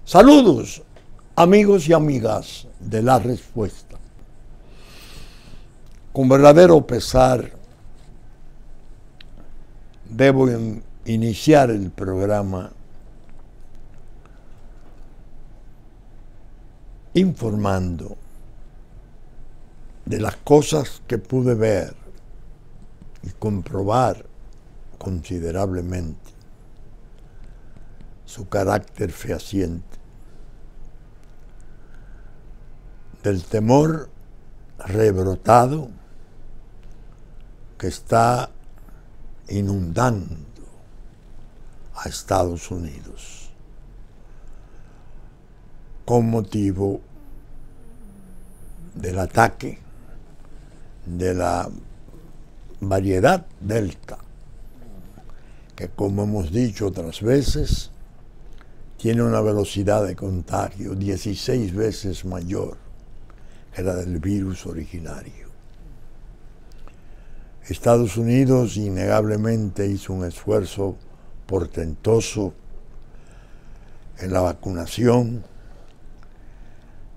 Saludos, amigos y amigas de La Respuesta. Con verdadero pesar, debo iniciar el programa informando de las cosas que pude ver y comprobar considerablemente su carácter fehaciente, del temor rebrotado que está inundando a Estados Unidos con motivo del ataque de la variedad Delta, que, como hemos dicho otras veces, tiene una velocidad de contagio 16 veces mayor que la del virus originario. Estados Unidos innegablemente hizo un esfuerzo portentoso en la vacunación,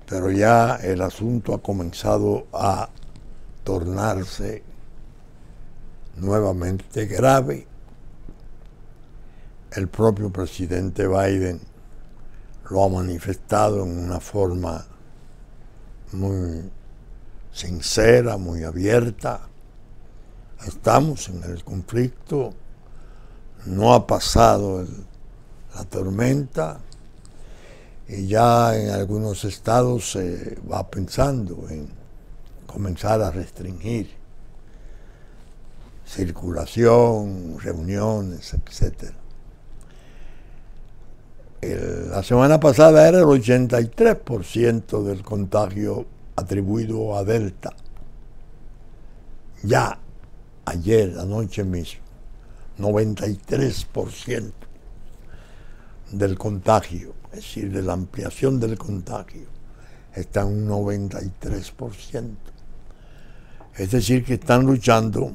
pero ya el asunto ha comenzado a tornarse nuevamente grave. El propio presidente Biden lo ha manifestado en una forma muy sincera, muy abierta. Estamos en el conflicto, no ha pasado la tormenta y ya en algunos estados se va pensando en comenzar a restringir circulación, reuniones, etc. La semana pasada era el 83% del contagio atribuido a Delta. Ya ayer, anoche mismo, 93% del contagio, es decir, de la ampliación del contagio, está en un 93%. Es decir, que están luchando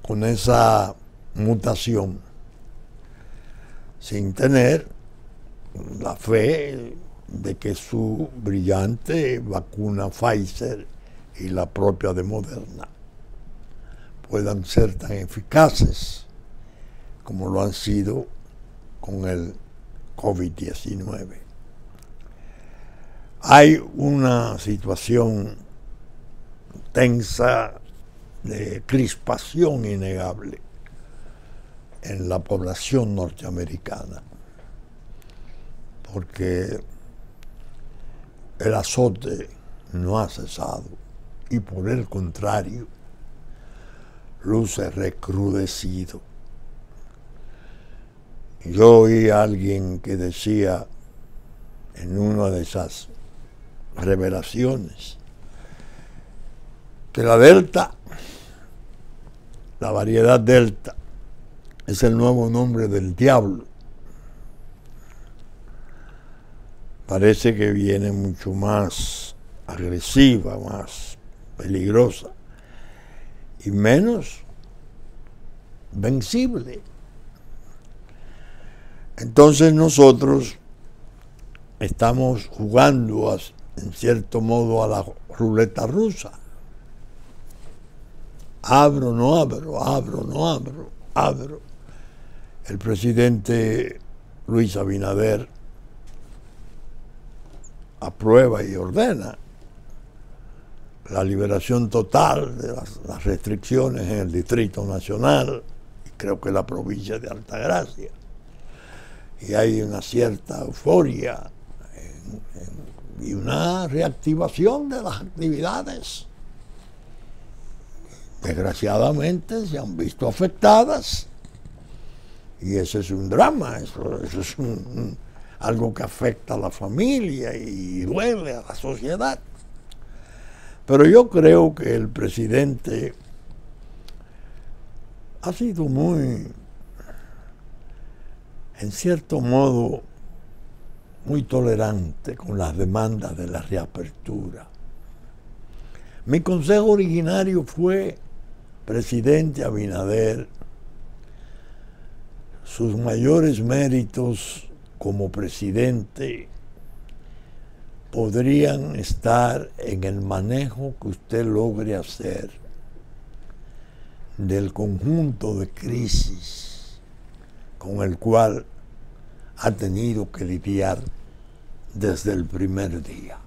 con esa mutación sin tener la fe de que su brillante vacuna Pfizer y la propia de Moderna puedan ser tan eficaces como lo han sido con el COVID-19. Hay una situación tensa de crispación innegable en la población norteamericana, porque el azote no ha cesado y, por el contrario, luce recrudecido. Yo oí a alguien que decía en una de esas revelaciones que la Delta, la variedad Delta, es el nuevo nombre del diablo. Parece que viene mucho más agresiva, más peligrosa y menos vencible. Entonces nosotros estamos jugando en cierto modo a la ruleta rusa. Abro, no abro, abro, no abro, abro. El presidente Luis Abinader aprueba y ordena la liberación total de las restricciones en el Distrito Nacional y creo que la provincia de Altagracia. Y hay una cierta euforia y una reactivación de las actividades. Desgraciadamente se han visto afectadas y ese es un drama, eso es algo que afecta a la familia y duele a la sociedad. Pero yo creo que el presidente ha sido muy, en cierto modo, muy tolerante con las demandas de la reapertura. Mi consejo originario fue: presidente Abinader, sus mayores méritos como presidente podrían estar en el manejo que usted logre hacer del conjunto de crisis con el cual ha tenido que lidiar desde el primer día.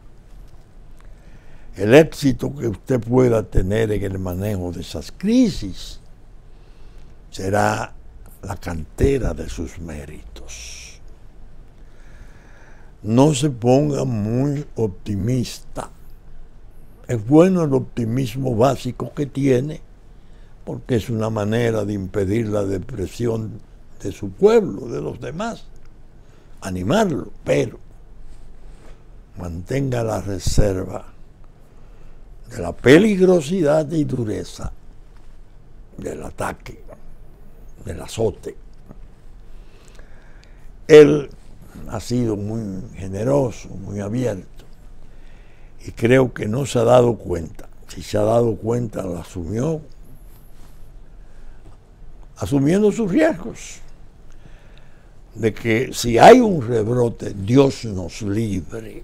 El éxito que usted pueda tener en el manejo de esas crisis será la cantera de sus méritos. No se ponga muy optimista. Es bueno el optimismo básico que tiene, porque es una manera de impedir la depresión de su pueblo, de los demás, animarlo, pero mantenga la reserva de la peligrosidad y dureza del ataque, del azote. Él ha sido muy generoso, muy abierto, y creo que no se ha dado cuenta. Si se ha dado cuenta, lo asumió, asumiendo sus riesgos, de que si hay un rebrote, Dios nos libre,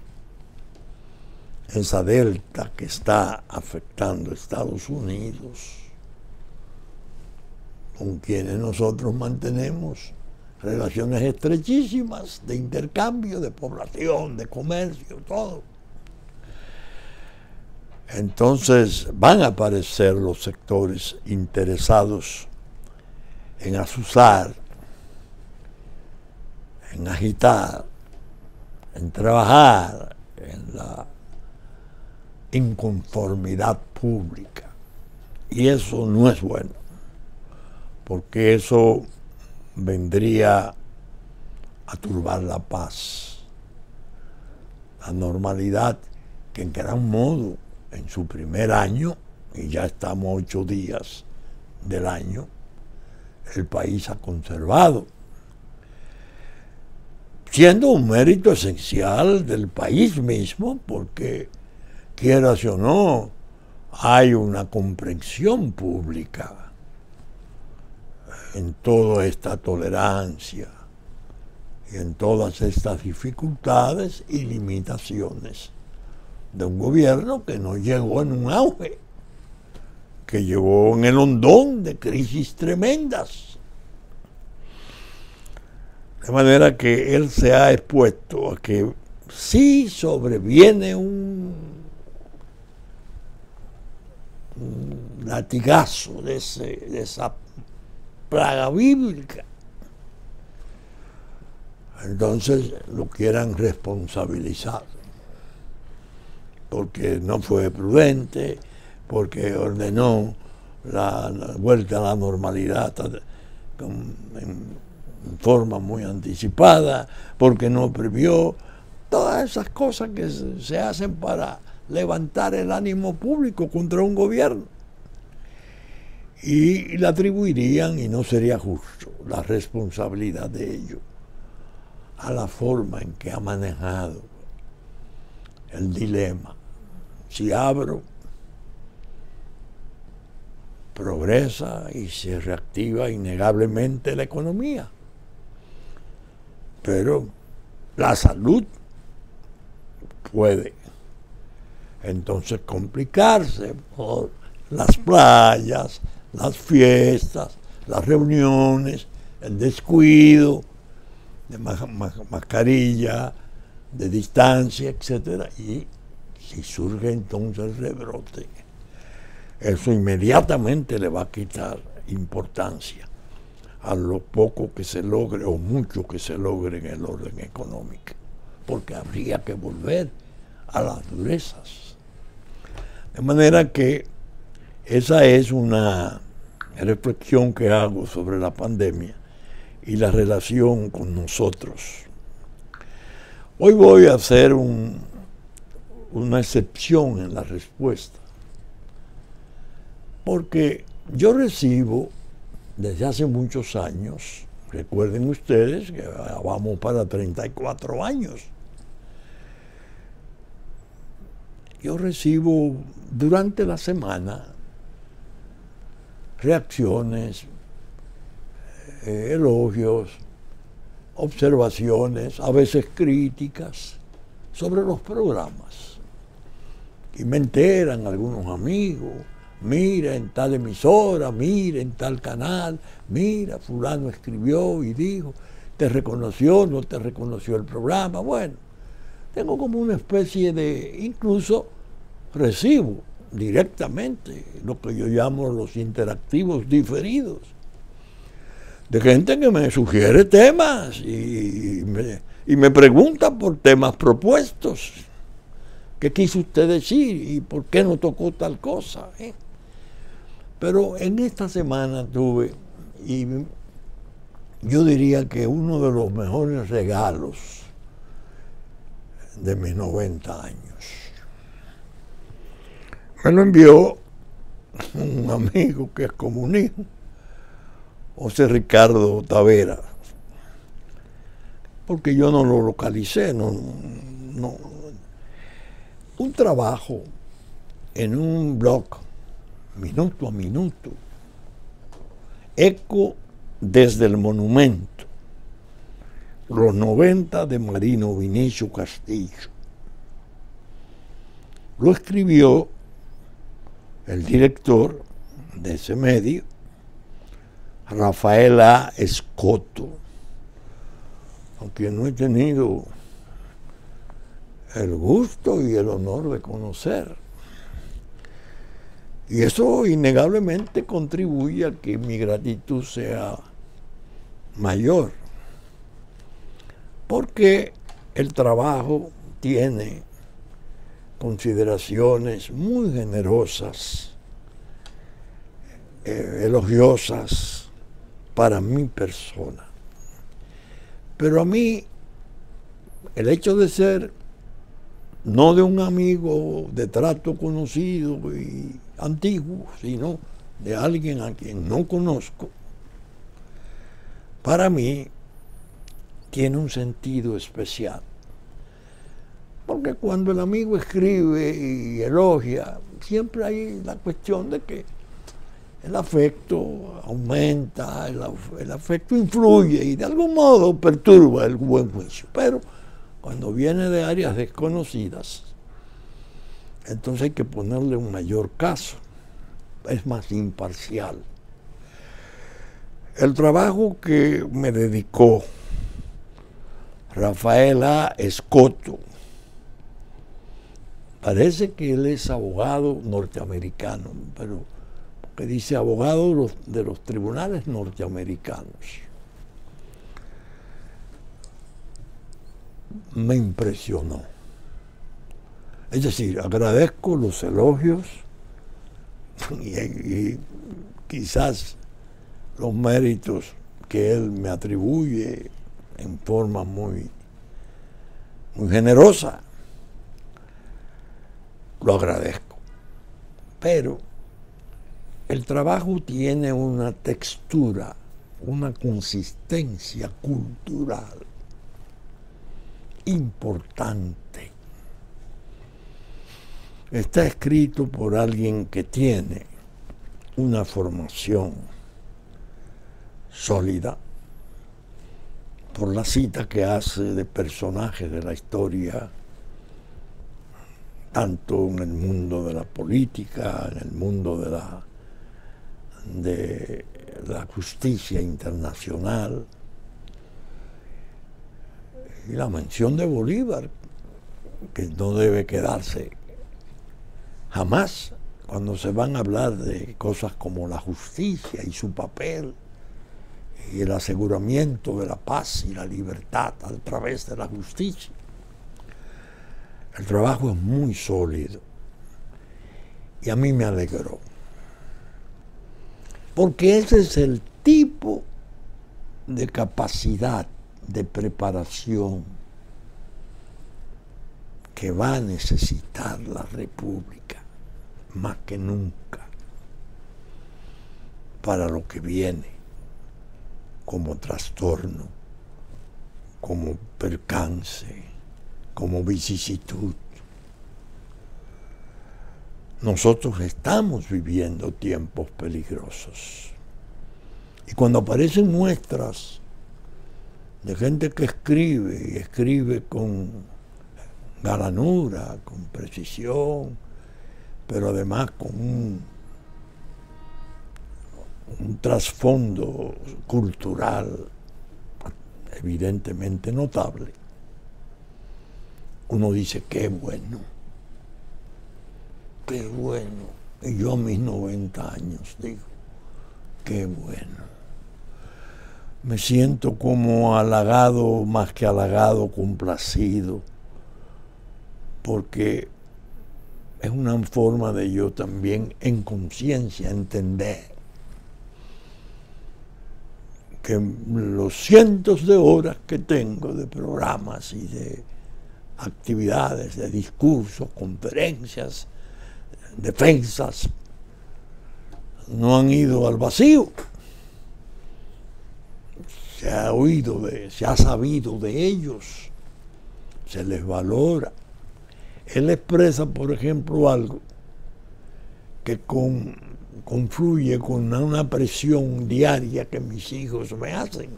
esa delta que está afectando a Estados Unidos, con quienes nosotros mantenemos relaciones estrechísimas de intercambio, de población, de comercio, todo. Entonces van a aparecer los sectores interesados en azuzar, en agitar, en trabajar en la inconformidad pública. Y eso no es bueno, porque eso vendría a turbar la paz, la normalidad que en gran modo en su primer año, y ya estamos 8 días del año, el país ha conservado, siendo un mérito esencial del país mismo, porque quieras o no, hay una comprensión pública en toda esta tolerancia y en todas estas dificultades y limitaciones de un gobierno que no llegó en un auge, que llegó en el hondón de crisis tremendas. De manera que él se ha expuesto a que si sobreviene un latigazo de esa plaga bíblica, entonces lo quieran responsabilizar, porque no fue prudente, porque ordenó la vuelta a la normalidad en forma muy anticipada, porque no previó todas esas cosas que se hacen para levantar el ánimo público contra un gobierno. Y le atribuirían, y no sería justo, la responsabilidad de ello a la forma en que ha manejado el dilema. Si abro, progresa y se reactiva innegablemente la economía, pero la salud puede entonces complicarse por las playas, las fiestas, las reuniones, el descuido de mascarilla, de distancia, etcétera. Y si surge entonces el rebrote, eso inmediatamente le va a quitar importancia a lo poco que se logre o mucho que se logre en el orden económico, porque habría que volver a las durezas. De manera que esa es una reflexión que hago sobre la pandemia y la relación con nosotros. Hoy voy a hacer una excepción en la respuesta, porque yo recibo desde hace muchos años, recuerden ustedes que vamos para 34 años, yo recibo durante la semana reacciones, elogios, observaciones, a veces críticas, sobre los programas. Y me enteran algunos amigos, mira en tal emisora, mira en tal canal, mira, fulano escribió y dijo, te reconoció, no te reconoció el programa. Bueno, tengo como una especie de, incluso recibo directamente lo que yo llamo los interactivos diferidos, de gente que me sugiere temas y me pregunta por temas propuestos. ¿Qué quiso usted decir? ¿Y por qué no tocó tal cosa? Pero en esta semana tuve, y yo diría que uno de los mejores regalos de mis 90 años. Me lo envió un amigo que es comunista, José Ricardo Tavera, porque yo no lo localicé, no. Un trabajo en un blog, minuto a minuto, Eco desde el Monumento, los 90 de Marino Vinicio Castillo. Lo escribió el director de ese medio, Rafael A. Escoto, aunque no he tenido el gusto y el honor de conocer. Y eso innegablemente contribuye a que mi gratitud sea mayor, porque el trabajo tiene consideraciones muy generosas, elogiosas para mi persona. Pero a mí, el hecho de ser no de un amigo de trato conocido y antiguo, sino de alguien a quien no conozco, para mí tiene un sentido especial. Porque cuando el amigo escribe y elogia, siempre hay la cuestión de que el afecto aumenta, el afecto influye y de algún modo perturba el buen juicio. Pero cuando viene de áreas desconocidas, entonces hay que ponerle un mayor caso, es más imparcial. El trabajo que me dedicó Rafael A. Escoto, parece que él es abogado norteamericano, pero que dice abogado de los tribunales norteamericanos. Me impresionó. Es decir, agradezco los elogios y quizás los méritos que él me atribuye en forma muy generosa. Lo agradezco. Pero el trabajo tiene una textura, una consistencia cultural importante. Está escrito por alguien que tiene una formación sólida, por la cita que hace de personajes de la historia, tanto en el mundo de la política, en el mundo de la justicia internacional, y la mención de Bolívar, que no debe quedarse jamás cuando se van a hablar de cosas como la justicia y su papel y el aseguramiento de la paz y la libertad a través de la justicia. El trabajo es muy sólido y a mí me alegró, porque ese es el tipo de capacidad de preparación que va a necesitar la República más que nunca para lo que viene como trastorno, como percance, como vicisitud. Nosotros estamos viviendo tiempos peligrosos y cuando aparecen muestras de gente que escribe, y escribe con galanura, con precisión, pero además con un trasfondo cultural evidentemente notable. Uno dice, qué bueno, qué bueno. Y yo a mis 90 años digo, qué bueno. Me siento como halagado, más que halagado, complacido, porque es una forma de yo también en conciencia entender que los cientos de horas que tengo de programas y de actividades, de discursos, conferencias, defensas, no han ido al vacío. Se ha oído se ha sabido de ellos, se les valora. Él expresa, por ejemplo, algo que confluye con una presión diaria que mis hijos me hacen.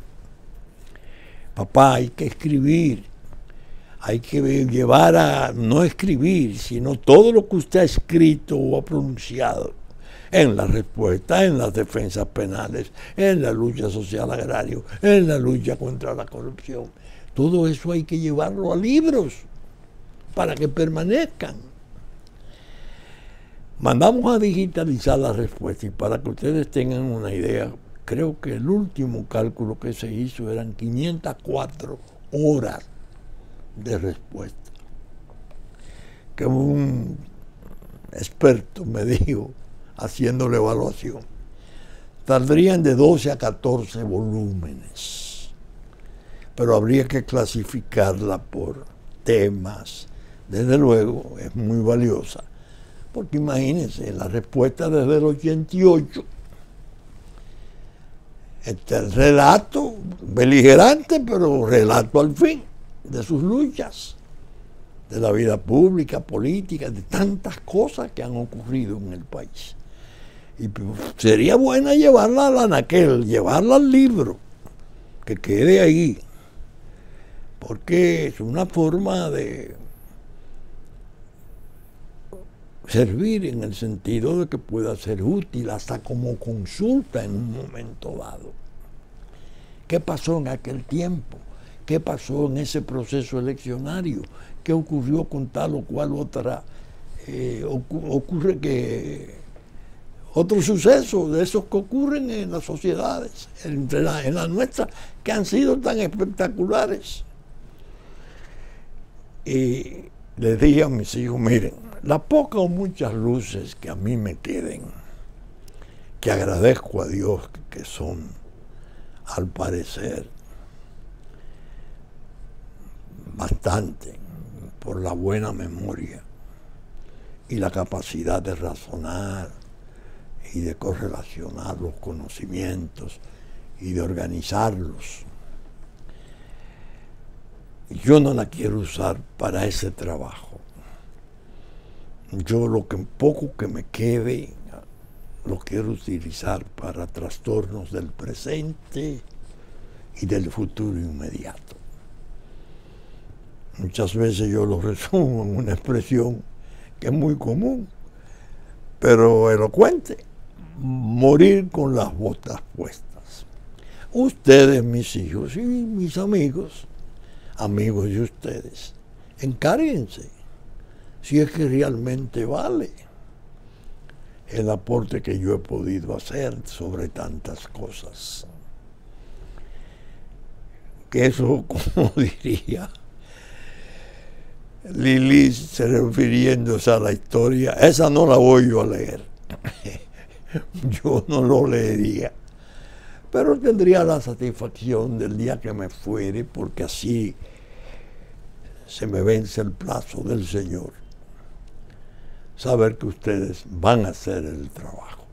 Papá, hay que escribir, hay que llevar a no escribir, sino todo lo que usted ha escrito o ha pronunciado en la respuesta, en las defensas penales, en la lucha social agraria, en la lucha contra la corrupción. Todo eso hay que llevarlo a libros para que permanezcan. Mandamos a digitalizar la respuesta y para que ustedes tengan una idea, creo que el último cálculo que se hizo eran 504 horas de respuesta. Que un experto me dijo, haciendo la evaluación, saldrían de 12 a 14 volúmenes, pero habría que clasificarla por temas. Desde luego es muy valiosa, porque imagínense, la respuesta desde el 88, el relato beligerante, pero relato al fin de sus luchas, de la vida pública, política, de tantas cosas que han ocurrido en el país. Y sería buena llevarla al anaquel, llevarla al libro, que quede ahí, porque es una forma de servir en el sentido de que pueda ser útil hasta como consulta en un momento dado. ¿Qué pasó en aquel tiempo? ¿Qué pasó en ese proceso eleccionario? ¿Qué ocurrió con tal o cual otra? Ocurre que otros sucesos de esos que ocurren en las sociedades, en la nuestra, que han sido tan espectaculares. Y les dije a mis hijos, miren, las pocas o muchas luces que a mí me queden, que agradezco a Dios que son, al parecer, bastante, por la buena memoria y la capacidad de razonar y de correlacionar los conocimientos y de organizarlos. Yo no la quiero usar para ese trabajo. Yo lo que poco que me quede lo quiero utilizar para trastornos del presente y del futuro inmediato. Muchas veces yo lo resumo en una expresión que es muy común, pero elocuente: morir con las botas puestas. Ustedes, mis hijos y mis amigos de ustedes, encárguense, si es que realmente vale el aporte que yo he podido hacer sobre tantas cosas. Que eso, como diría Lilith, refiriéndose a la historia, esa no la voy yo a leer. Yo no lo leería, pero tendría la satisfacción del día que me fuere, porque así se me vence el plazo del Señor, saber que ustedes van a hacer el trabajo.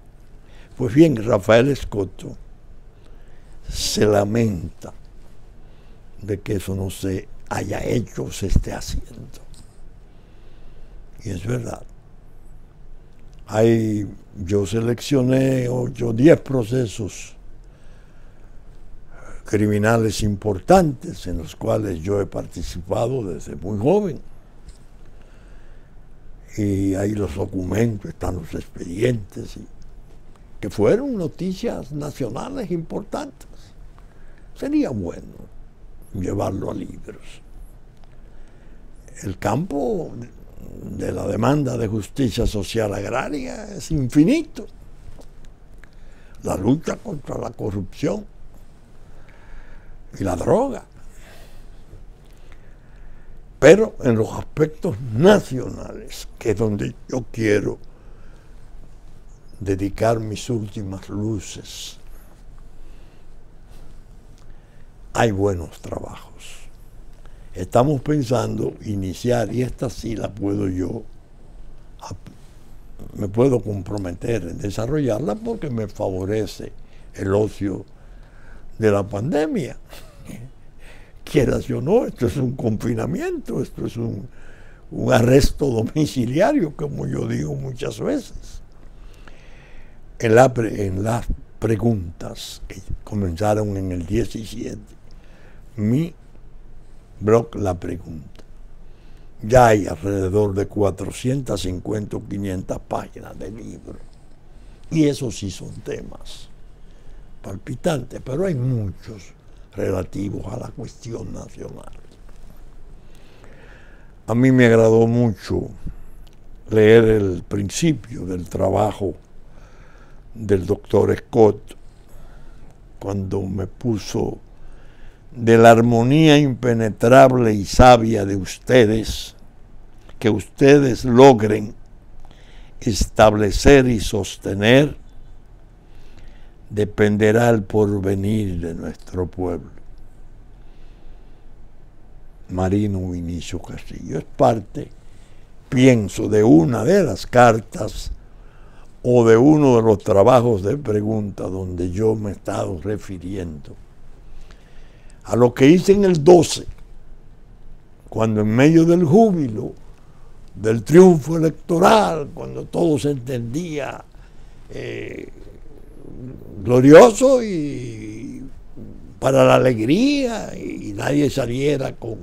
Pues bien, Rafael Escoto se lamenta de que eso no se haya hecho o se esté haciendo. Y es verdad. Yo seleccioné 8 o 10 procesos criminales importantes en los cuales yo he participado desde muy joven. Y ahí los documentos, están los expedientes, que fueron noticias nacionales importantes. Sería bueno llevarlo a libros. El campo de la demanda de justicia social agraria es infinito. La lucha contra la corrupción y la droga. Pero en los aspectos nacionales, que es donde yo quiero dedicar mis últimas luces, hay buenos trabajos. Estamos pensando iniciar, y esta sí la puedo yo, me puedo comprometer en desarrollarla porque me favorece el ocio de la pandemia. Quieras o no, esto es un confinamiento, esto es un arresto domiciliario, como yo digo muchas veces. En las preguntas que comenzaron en el 17, mi blog La Pregunta, ya hay alrededor de 450 o 500 páginas de libro. Y esos sí son temas palpitantes, pero hay muchos relativos a la cuestión nacional. A mí me agradó mucho leer el principio del trabajo del doctor Scott, cuando me puso: de la armonía impenetrable y sabia de ustedes, que ustedes logren establecer y sostener, dependerá el porvenir de nuestro pueblo. Marino Vinicio Castillo. Es parte, pienso, de una de las cartas o de uno de los trabajos de pregunta donde yo me he estado refiriendo a lo que hice en el 12, cuando en medio del júbilo, del triunfo electoral, cuando todo se entendía glorioso y para la alegría, y nadie saliera con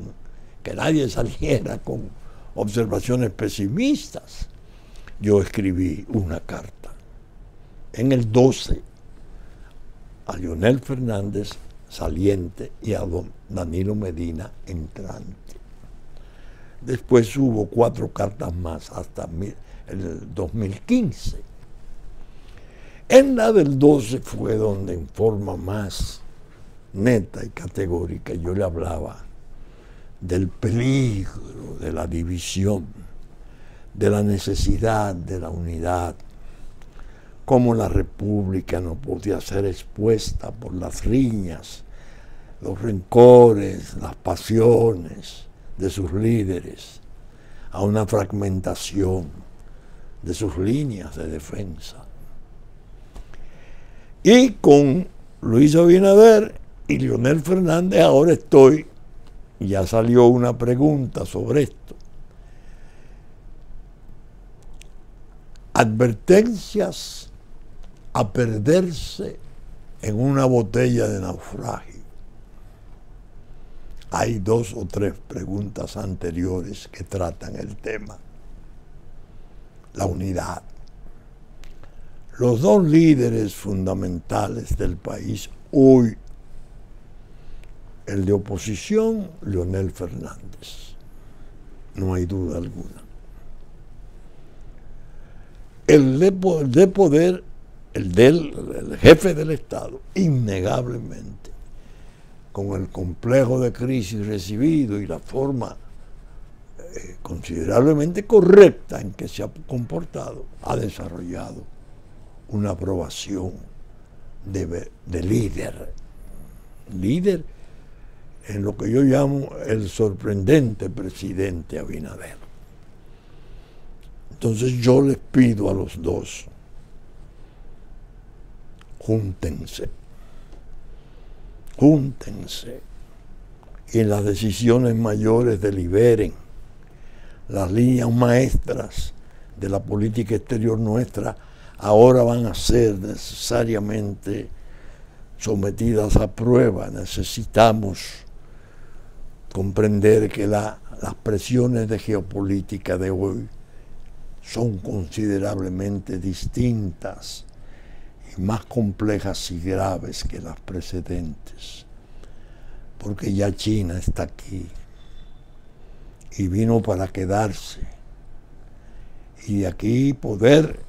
observaciones pesimistas, yo escribí una carta en el 12 a Leonel Fernández saliente y a don Danilo Medina entrante. Después hubo 4 cartas más hasta el 2015. En la del 12 fue donde en forma más neta y categórica yo le hablaba del peligro de la división, de la necesidad de la unidad, cómo la República no podía ser expuesta por las riñas, los rencores, las pasiones de sus líderes, a una fragmentación de sus líneas de defensa. Y con Luis Abinader y Leonel Fernández ahora estoy, ya salió una pregunta sobre esto. Advertencias a perderse en una botella de naufragio. Hay 2 o 3 preguntas anteriores que tratan el tema. La unidad. Los 2 líderes fundamentales del país hoy, el de oposición, Leonel Fernández, no hay duda alguna. El de poder, el jefe del Estado, innegablemente, con el complejo de crisis recibido y la forma considerablemente correcta en que se ha comportado, ha desarrollado una aprobación de líder en lo que yo llamo el sorprendente presidente Abinader. Entonces yo les pido a los 2, júntense y en las decisiones mayores deliberen. Las líneas maestras de la política exterior nuestra ahora van a ser necesariamente sometidas a prueba. Necesitamos comprender que las presiones de geopolítica de hoy son considerablemente distintas y más complejas y graves que las precedentes, porque ya China está aquí y vino para quedarse, y de aquí poder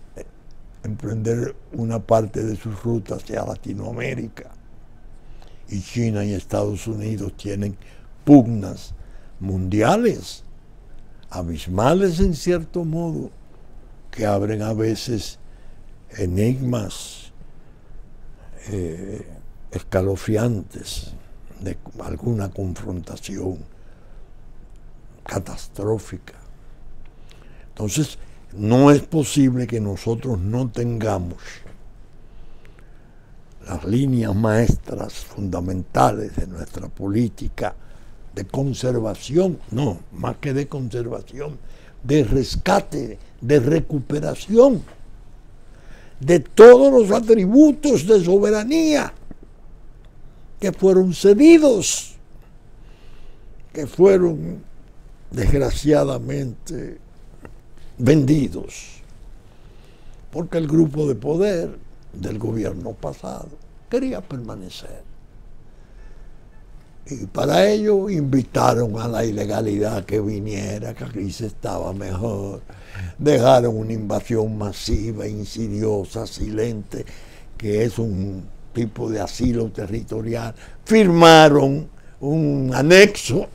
emprender una parte de sus rutas hacia Latinoamérica. Y China y Estados Unidos tienen pugnas mundiales, abismales en cierto modo, que abren a veces enigmas escalofriantes de alguna confrontación catastrófica. Entonces, no es posible que nosotros no tengamos las líneas maestras fundamentales de nuestra política de conservación, no, más que de conservación, de rescate, de recuperación de todos los atributos de soberanía que fueron cedidos, que fueron desgraciadamente vendidos, porque el grupo de poder del gobierno pasado quería permanecer. Y para ello invitaron a la ilegalidad que viniera, que aquí se estaba mejor. Dejaron una invasión masiva, insidiosa, silente, que es un tipo de asilo territorial. Firmaron un anexo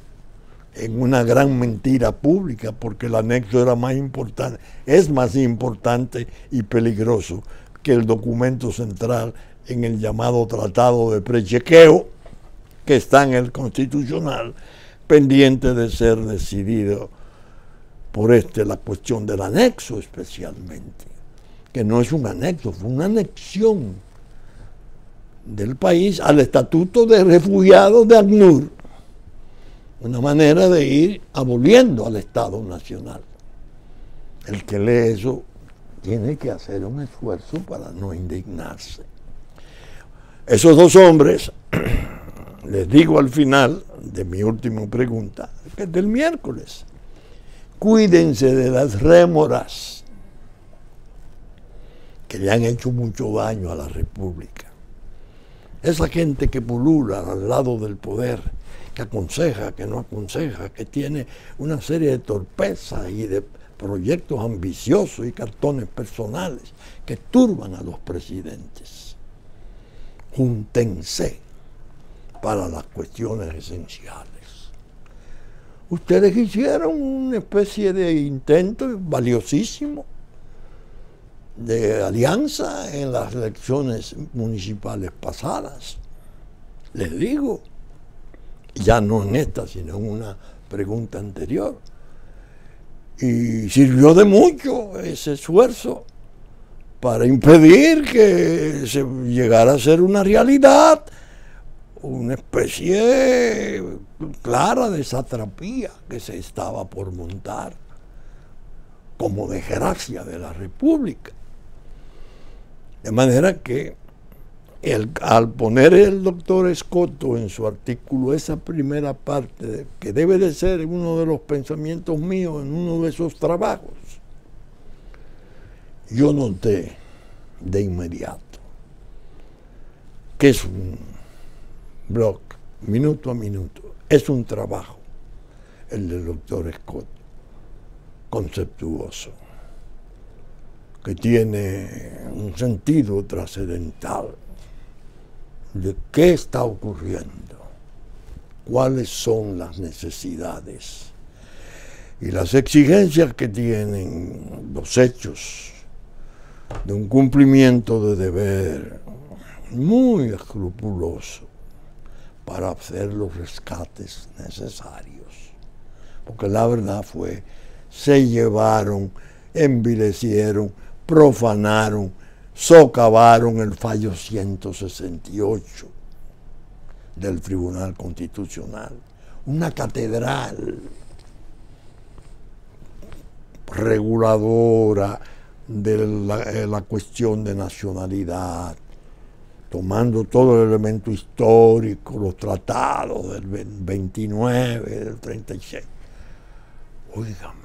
en una gran mentira pública, porque el anexo era más importante, es más importante y peligroso que el documento central en el llamado Tratado de Prechequeo, que está en el Constitucional, pendiente de ser decidido por la cuestión del anexo especialmente, que no es un anexo, fue una anexión del país al Estatuto de Refugiados de ACNUR, una manera de ir aboliendo al Estado Nacional. El que lee eso tiene que hacer un esfuerzo para no indignarse. Esos dos hombres, les digo al final de mi última pregunta, que es del miércoles, cuídense de las rémoras que le han hecho mucho daño a la República. Esa gente que pulula al lado del poder, que aconseja, que no aconseja, que tiene una serie de torpezas y de proyectos ambiciosos y cartones personales que turban a los presidentes. Júntense para las cuestiones esenciales. Ustedes hicieron una especie de intento valiosísimo de alianza en las elecciones municipales pasadas. Les digo, ya no en esta, sino en una pregunta anterior. Y sirvió de mucho ese esfuerzo para impedir que se llegara a ser una realidad, una especie clara de satrapía que se estaba por montar como desgracia de la República. De manera que al poner el doctor Escoto en su artículo esa primera parte, que debe de ser uno de los pensamientos míos en uno de esos trabajos, yo noté de inmediato que es un blog, minuto a minuto, es un trabajo, el del doctor Escoto, conceptuoso, que tiene un sentido trascendental de qué está ocurriendo, cuáles son las necesidades y las exigencias que tienen los hechos de un cumplimiento de deber muy escrupuloso para hacer los rescates necesarios. Porque la verdad fue, se llevaron, envilecieron, profanaron, socavaron el fallo 168 del Tribunal Constitucional, una catedral reguladora de la cuestión de nacionalidad, tomando todo el elemento histórico, los tratados del 29, del 36. Óigame,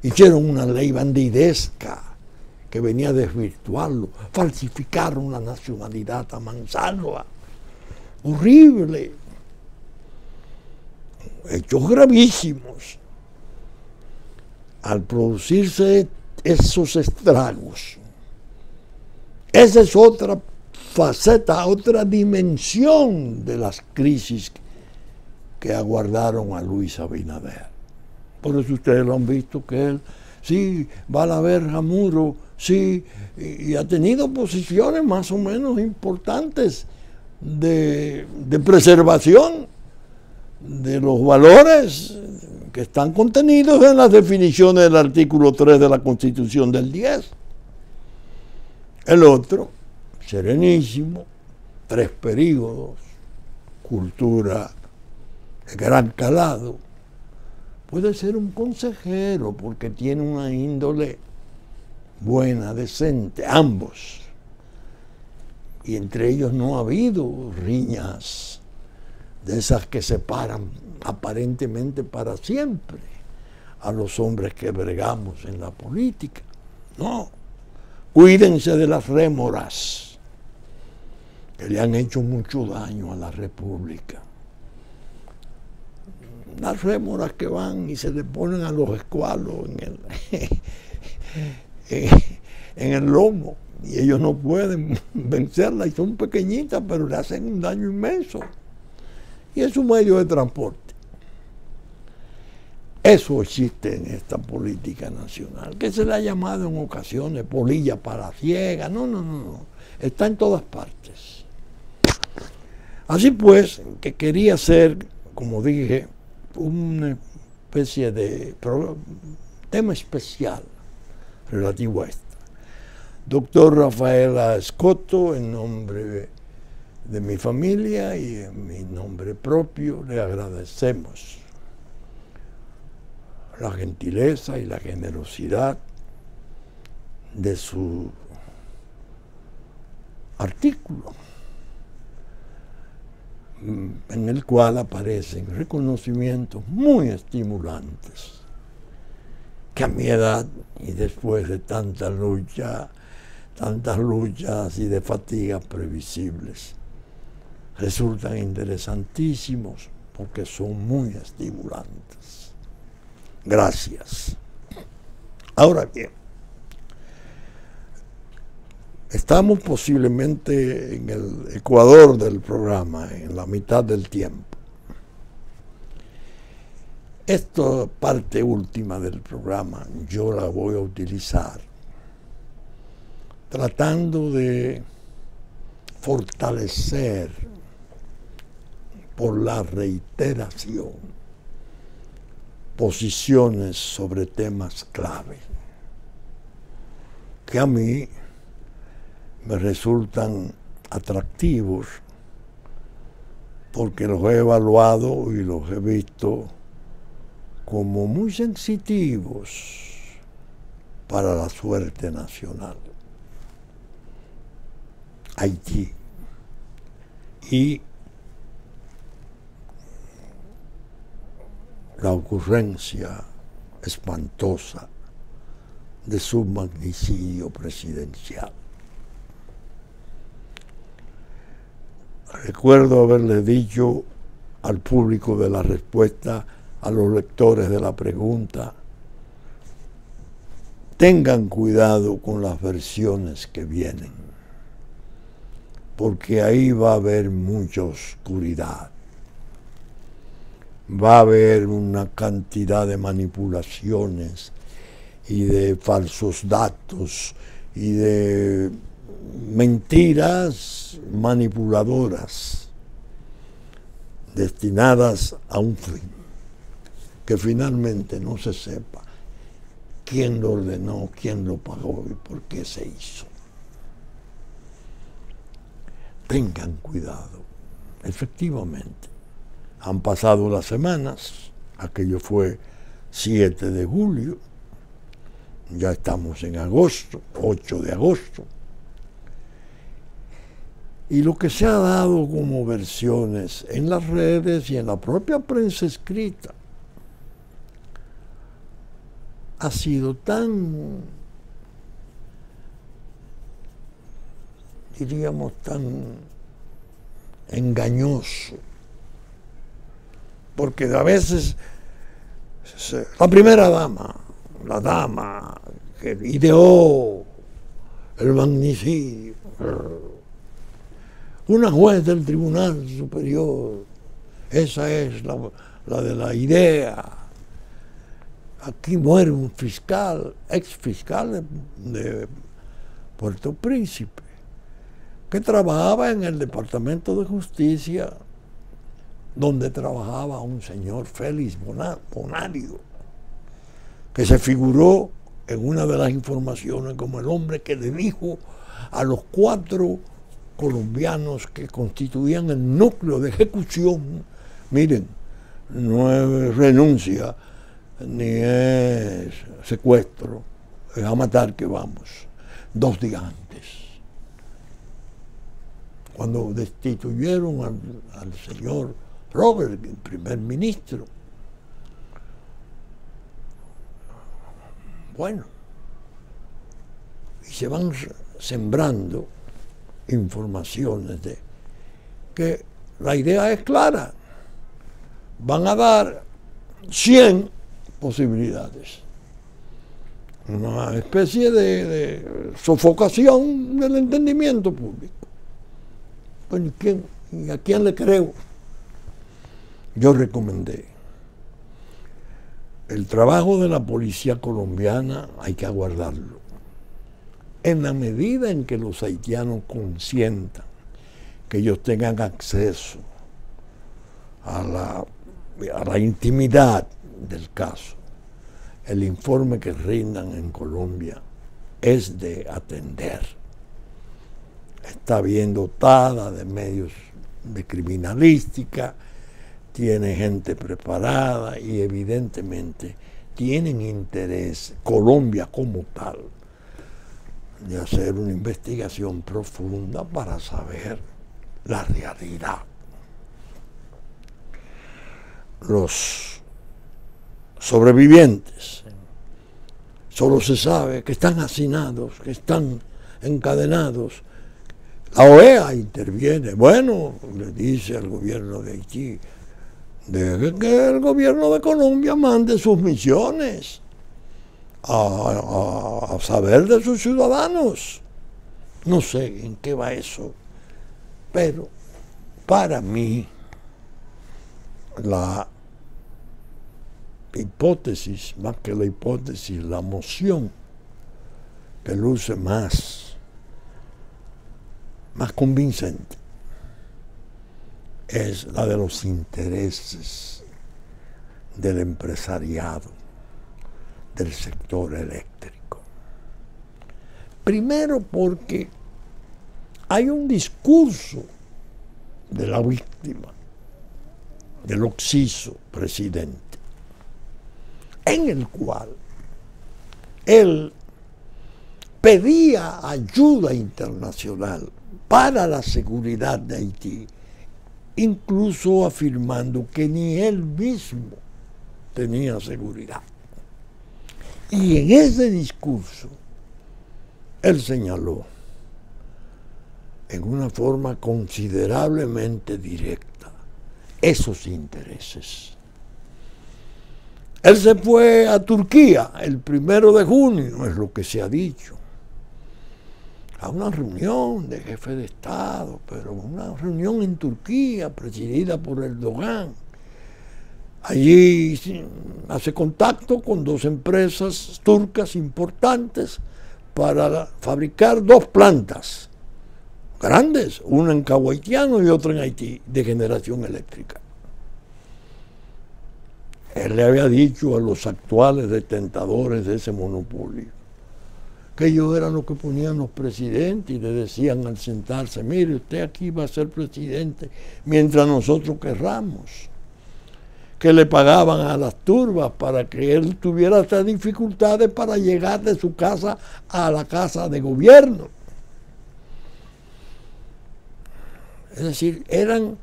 hicieron una ley bandidesca que venía a desvirtuarlo, falsificaron la nacionalidad a mansalva. Horrible. Hechos gravísimos. Al producirse esos estragos, esa es otra faceta, otra dimensión de las crisis que aguardaron a Luis Abinader. Por eso ustedes lo han visto, que él sí va a la verja Muro, sí, y ha tenido posiciones más o menos importantes de preservación de los valores que están contenidos en las definiciones del artículo 3 de la Constitución del 10. El otro, serenísimo, 3 períodos, cultura de gran calado, puede ser un consejero porque tiene una índole buena, decente, ambos. Y entre ellos no ha habido riñas de esas que separan aparentemente para siempre a los hombres que bregamos en la política. No, cuídense de las rémoras que le han hecho mucho daño a la República. Las rémoras que van y se le ponen a los escualos en el lomo y ellos no pueden vencerla y son pequeñitas, pero le hacen un daño inmenso. Y es un medio de transporte. Eso existe en esta política nacional, que se le ha llamado en ocasiones polilla palaciega. No. Está en todas partes. Así pues, que quería ser, como dije, una especie de tema especial relativo a esto. Doctor Rafaela Escoto, en nombre de mi familia y en mi nombre propio, le agradecemos la gentileza y la generosidad de su artículo, en el cual aparecen reconocimientos muy estimulantes que a mi edad y después de tantas luchas y de fatigas previsibles resultan interesantísimos porque son muy estimulantes. Gracias. Ahora bien, estamos posiblemente en el ecuador del programa, en la mitad del tiempo. Esta parte última del programa yo la voy a utilizar tratando de fortalecer por la reiteración posiciones sobre temas clave que a mí me resultan atractivos porque los he evaluado y los he visto como muy sensitivos para la suerte nacional. Haití y la ocurrencia espantosa de su magnicidio presidencial. Recuerdo haberle dicho al público de la respuesta, a los lectores de la pregunta, tengan cuidado con las versiones que vienen, porque ahí va a haber mucha oscuridad. Va a haber una cantidad de manipulaciones y de falsos datos y de mentiras manipuladoras destinadas a un fin, que finalmente no se sepa quién lo ordenó, quién lo pagó y por qué se hizo. Tengan cuidado. Efectivamente, han pasado las semanas, aquello fue 7 de julio, ya estamos en agosto, 8 de agosto, Y lo que se ha dado como versiones en las redes y en la propia prensa escrita ha sido tan, diríamos, tan engañoso, porque a veces la primera dama, la dama que ideó el magnicidio, una juez del Tribunal Superior, esa es la de la idea. Aquí muere un fiscal, ex fiscal de Puerto Príncipe, que trabajaba en el Departamento de Justicia, donde trabajaba un señor Félix Bonario, que se figuró en una de las informaciones como el hombre que le dijo a los 4 colombianos que constituían el núcleo de ejecución: miren, no es renuncia ni es secuestro, es a matar que vamos. 2 días antes, cuando destituyeron al señor Robert, el primer ministro. Bueno, y se van sembrando informaciones de que la idea es clara: van a dar 100 posibilidades, una especie de sofocación del entendimiento público. Bueno, ¿y a quién le creo? Yo recomendé el trabajo de la policía colombiana, hay que aguardarlo. En la medida en que los haitianos consientan que ellos tengan acceso a la intimidad del caso, el informe que rindan en Colombia es de atender. Está bien dotada de medios de criminalística, tiene gente preparada y evidentemente tienen interés, Colombia como tal, de hacer una investigación profunda para saber la realidad. Los sobrevivientes, solo se sabe que están hacinados, que están encadenados. La OEA interviene, bueno, le dice al gobierno de Haití: deje que el gobierno de Colombia mande sus misiones a saber de sus ciudadanos. No sé en qué va eso, pero para mí la hipótesis, más que la hipótesis, la moción que luce más convincente es la de los intereses del empresariado del sector eléctrico. Primero porque hay un discurso de la víctima, del occiso presidente, en el cual él pedía ayuda internacional para la seguridad de Haití, incluso afirmando que ni él mismo tenía seguridad. Y en ese discurso él señaló en una forma considerablemente directa esos intereses. Él se fue a Turquía el 1 de junio, es lo que se ha dicho, a una reunión de jefe de Estado, pero una reunión en Turquía presidida por Erdogan. Allí hace contacto con 2 empresas turcas importantes para fabricar 2 plantas grandes, una en Cabo Haitiano y otra en Haití, de generación eléctrica. Él le había dicho a los actuales detentadores de ese monopolio que ellos eran los que ponían los presidentes y le decían al sentarse: mire, usted aquí va a ser presidente mientras nosotros querramos. Que le pagaban a las turbas para que él tuviera estas dificultades para llegar de su casa a la casa de gobierno. Es decir, eran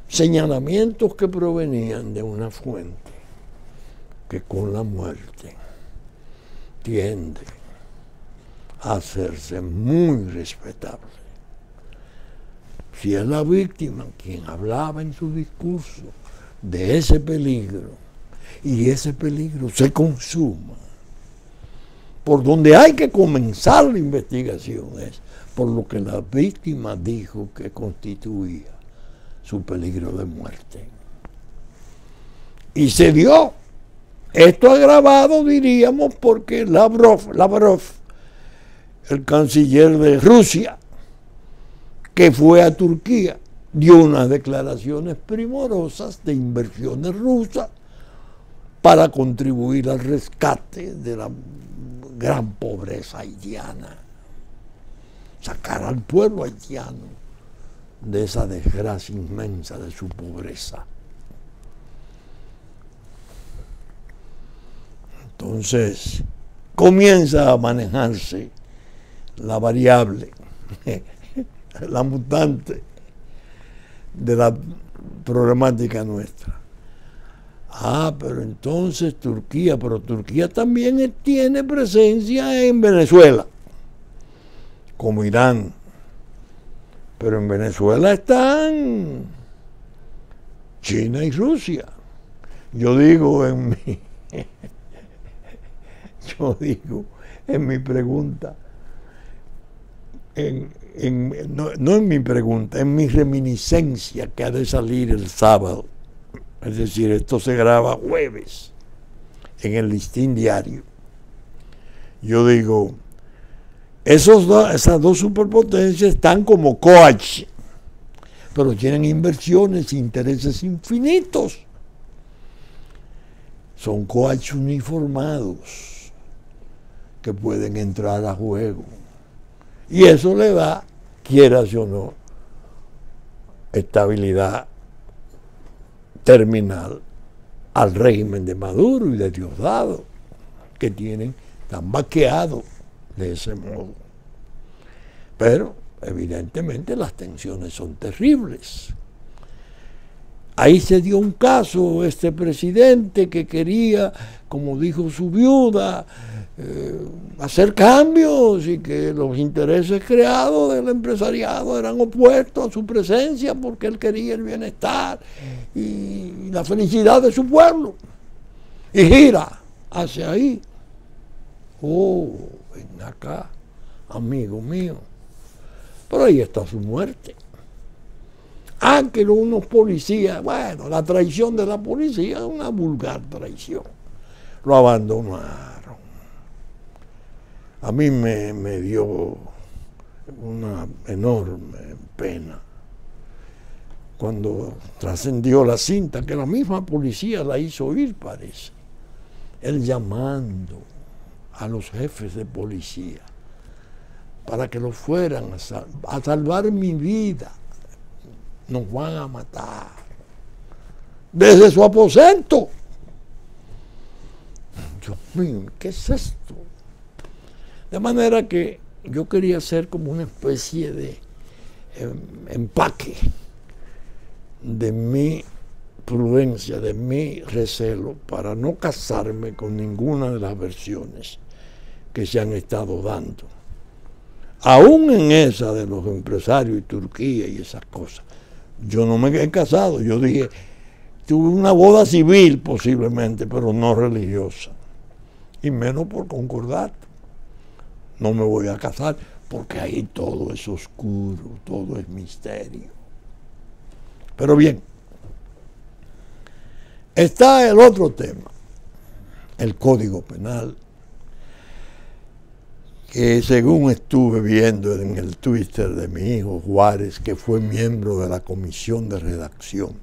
señalamientos que provenían de una fuente que con la muerte tiende a hacerse muy respetable. Si es la víctima quien hablaba en su discurso de ese peligro, y ese peligro se consuma, por donde hay que comenzar la investigación es por lo que la víctima dijo que constituía su peligro de muerte. Y se dio. Esto agravado, diríamos, porque Lavrov, el canciller de Rusia, que fue a Turquía, dio unas declaraciones primorosas de inversiones rusas para contribuir al rescate de la gran pobreza haitiana, sacar al pueblo haitiano de esa desgracia inmensa de su pobreza. Entonces comienza a manejarse la variable, la mutante de la problemática nuestra. Pero entonces Turquía también tiene presencia en Venezuela, como Irán. Pero en Venezuela están China y Rusia. Yo digo en mi pregunta, no en mi pregunta, en mi reminiscencia que ha de salir el sábado. Es decir, esto se graba jueves en el Listín Diario. Yo digo, esas dos superpotencias están como coach, pero tienen inversiones e intereses infinitos. Son coach uniformados que pueden entrar a juego. Y eso le da, quieras o no, estabilidad terminal al régimen de Maduro y de Diosdado, que están vaqueados de ese modo. Pero evidentemente las tensiones son terribles. Ahí se dio un caso, este presidente que quería, como dijo su viuda, hacer cambios, y que los intereses creados del empresariado eran opuestos a su presencia porque él quería el bienestar y la felicidad de su pueblo. Y gira hacia ahí. Ven acá, amigo mío. Pero ahí está su muerte. Que unos policías, bueno, la traición de la policía es una vulgar traición. Lo abandonaron. A mí me dio una enorme pena cuando trascendió la cinta, que la misma policía la hizo oír, parece. Él llamando a los jefes de policía para que lo fueran a salvar mi vida. Nos van a matar desde su aposento. Dios mío, ¿qué es esto? De manera que yo quería hacer como una especie de empaque de mi prudencia, de mi recelo, para no casarme con ninguna de las versiones que se han estado dando. Aún en esa de los empresarios y Turquía y esas cosas, yo no me he casado. Yo dije, tuve una boda civil posiblemente, pero no religiosa, y menos por concordato. No me voy a casar porque ahí todo es oscuro, todo es misterio. Pero bien, está el otro tema, el Código Penal, que según estuve viendo en el Twitter de mi hijo Juárez, que fue miembro de la comisión de redacción,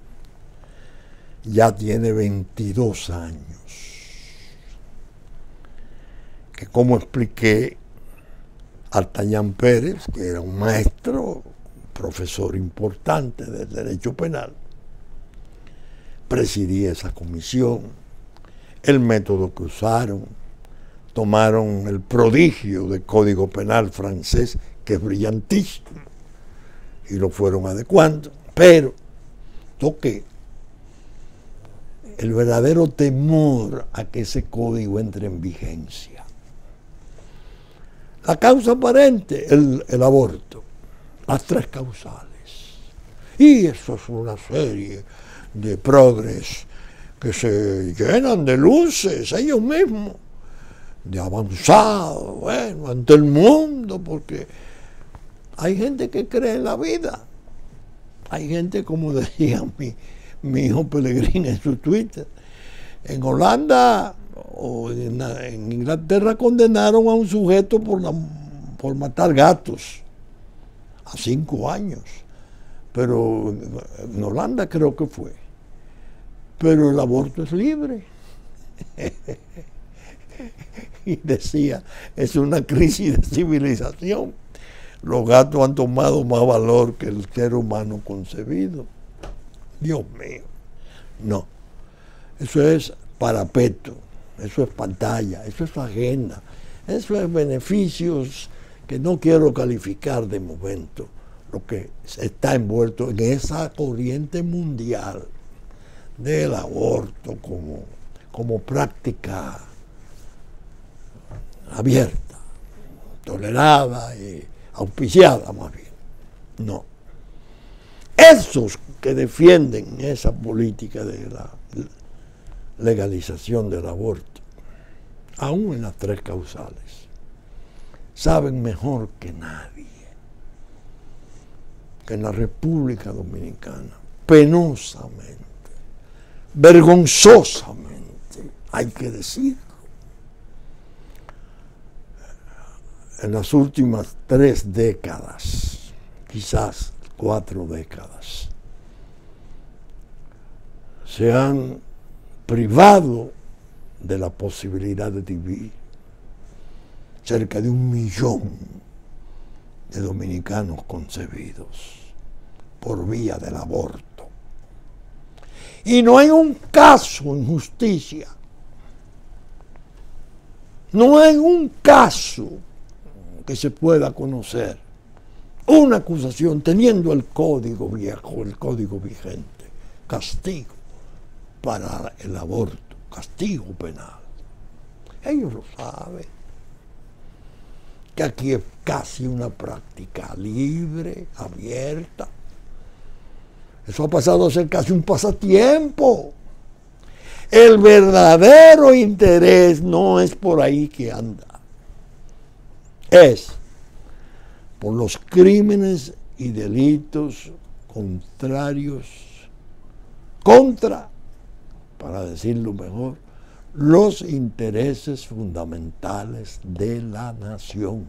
ya tiene 22 años. Que, como expliqué, Artañán Pérez, que era un maestro, profesor importante del derecho penal, presidía esa comisión. El método que usaron, tomaron el prodigio del Código Penal francés, que es brillantísimo, y lo fueron adecuando, pero toqué el verdadero temor a que ese código entre en vigencia. La causa aparente, el aborto, las 3 causales. Y eso es una serie de progres que se llenan de luces ellos mismos, de avanzado, bueno, ante el mundo, porque hay gente que cree en la vida. Hay gente, como decía mi hijo Pellegrini en su Twitter, en Holanda o en Inglaterra condenaron a un sujeto por matar gatos a 5 años, pero en Holanda creo que fue. Pero el aborto es libre. Y decía, es una crisis de civilización. Los gatos han tomado más valor que el ser humano concebido. Dios mío. No. Eso es parapeto, eso es pantalla, eso es agenda, eso es beneficios que no quiero calificar de momento, lo que está envuelto en esa corriente mundial del aborto como práctica abierta, tolerada y auspiciada más bien. No. Esos que defienden esa política de la legalización del aborto, aún en las 3 causales, saben mejor que nadie que en la República Dominicana, penosamente, vergonzosamente, hay que decirlo, en las últimas 3 décadas, quizás 4 décadas, se han privado de la posibilidad de vivir cerca de 1 millón de dominicanos concebidos por vía del aborto. Y no hay un caso en justicia, no hay un caso que se pueda conocer, una acusación teniendo el código viejo, el código vigente, castigo para el aborto, castigo penal. Ellos lo saben, que aquí es casi una práctica libre, abierta. Eso ha pasado a ser casi un pasatiempo. El verdadero interés no es por ahí que anda, es por los crímenes y delitos contrarios contra, para decirlo mejor, los intereses fundamentales de la nación.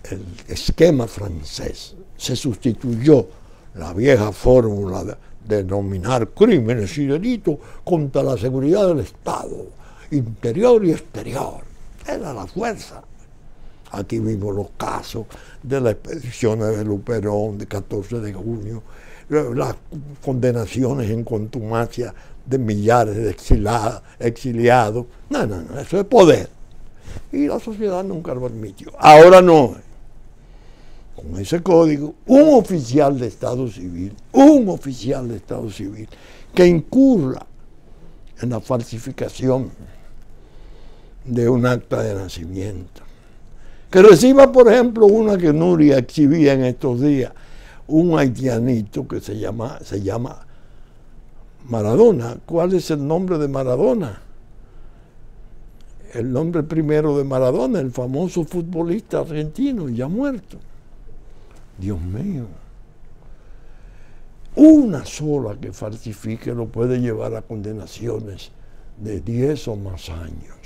El esquema francés se sustituyó la vieja fórmula de denominar crímenes y delitos contra la seguridad del Estado, interior y exterior. Era la fuerza. Aquí vimos los casos de las expediciones de Luperón, de 14 de junio, las condenaciones en contumacia de millares de exiliados. No, eso es poder. Y la sociedad nunca lo permitió. Ahora no. Con ese código, un oficial de Estado Civil que incurra en la falsificación de un acta de nacimiento, que reciba, por ejemplo, una que Nuria exhibía en estos días, un haitianito que se llama Maradona. ¿Cuál es el nombre de Maradona? El nombre primero de Maradona, el famoso futbolista argentino, ya muerto. Dios mío. Una sola que falsifique lo puede llevar a condenaciones de 10 o más años.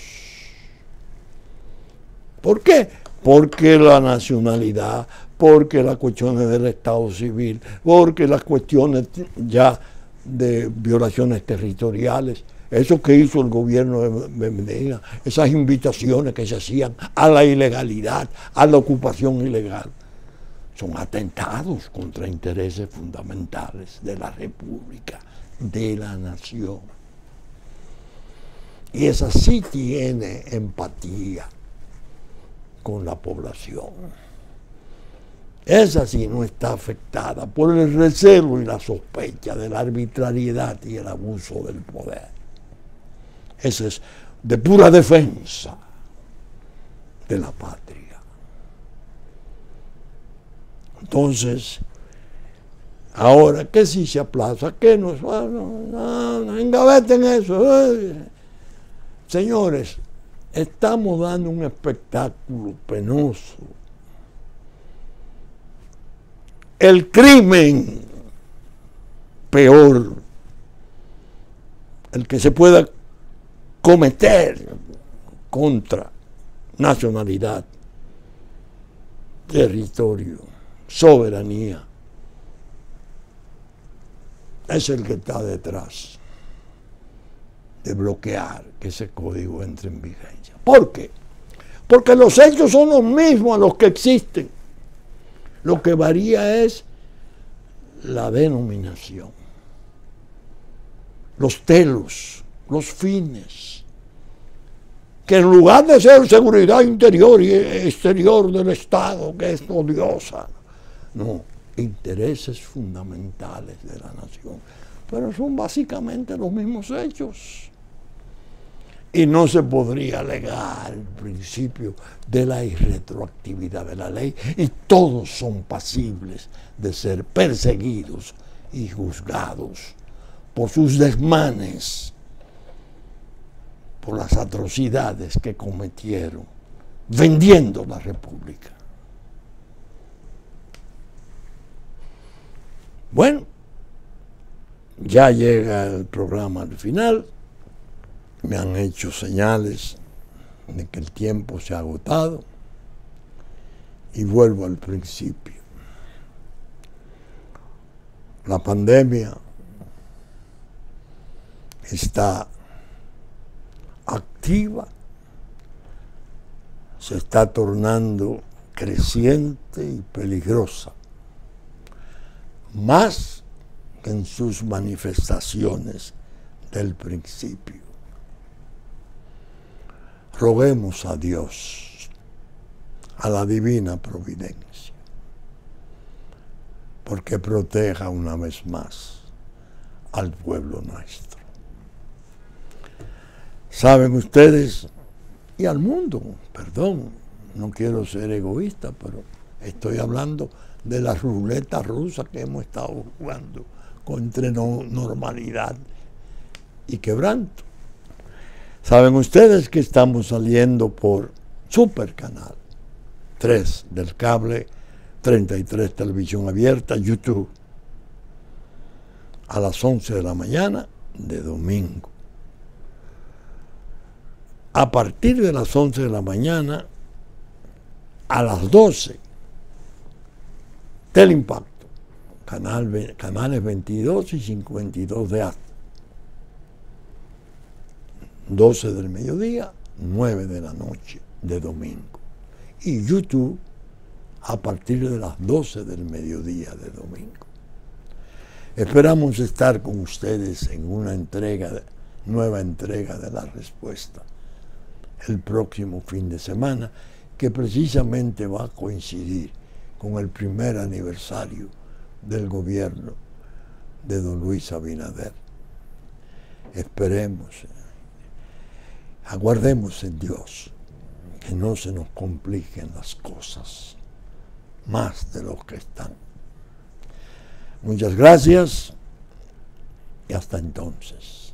¿Por qué? Porque la nacionalidad, porque las cuestiones del Estado civil, porque las cuestiones ya de violaciones territoriales, eso que hizo el gobierno de Medina, esas invitaciones que se hacían a la ilegalidad, a la ocupación ilegal, son atentados contra intereses fundamentales de la República, de la nación. Y esa sí tiene empatía con la población. esa sí no está afectada por el recelo y la sospecha de la arbitrariedad y el abuso del poder. Esa es de pura defensa de la patria. Entonces, ahora, ¿qué si se aplaza? ¿Qué no? No engaveten eso. Señores, estamos dando un espectáculo penoso. El crimen peor, el que se pueda cometer contra nacionalidad, territorio, soberanía, es el que está detrás de bloquear que ese código entre en vigencia. ¿Por qué? Porque los hechos son los mismos a los que existen. Lo que varía es la denominación, los telos, los fines, que en lugar de ser seguridad interior y exterior del Estado, que es odiosa, no, intereses fundamentales de la nación. Pero son básicamente los mismos hechos. Y no se podría alegar el principio de la irretroactividad de la ley, y todos son pasibles de ser perseguidos y juzgados por sus desmanes, por las atrocidades que cometieron vendiendo la República. Bueno, ya llega el programa al final. Me han hecho señales de que el tiempo se ha agotado y vuelvo al principio. La pandemia está activa, se está tornando creciente y peligrosa, más que en sus manifestaciones del principio. Roguemos a Dios, a la divina providencia, porque proteja una vez más al pueblo nuestro. Saben ustedes, y al mundo, perdón, no quiero ser egoísta, pero estoy hablando de la ruleta rusa que hemos estado jugando entre normalidad y quebranto. Saben ustedes que estamos saliendo por Super Canal 3 del cable, 33 televisión abierta, YouTube, a las 11 de la mañana de domingo. A partir de las 11 de la mañana a las 12, Teleimpacto, canales 22 y 52 de Asta. 12 del mediodía, 9 de la noche de domingo. Y YouTube a partir de las 12 del mediodía de domingo. Esperamos estar con ustedes en una nueva entrega de La Respuesta el próximo fin de semana, que precisamente va a coincidir con el primer aniversario del gobierno de don Luis Abinader. Esperemos, aguardemos en Dios que no se nos compliquen las cosas más de lo que están. Muchas gracias y hasta entonces.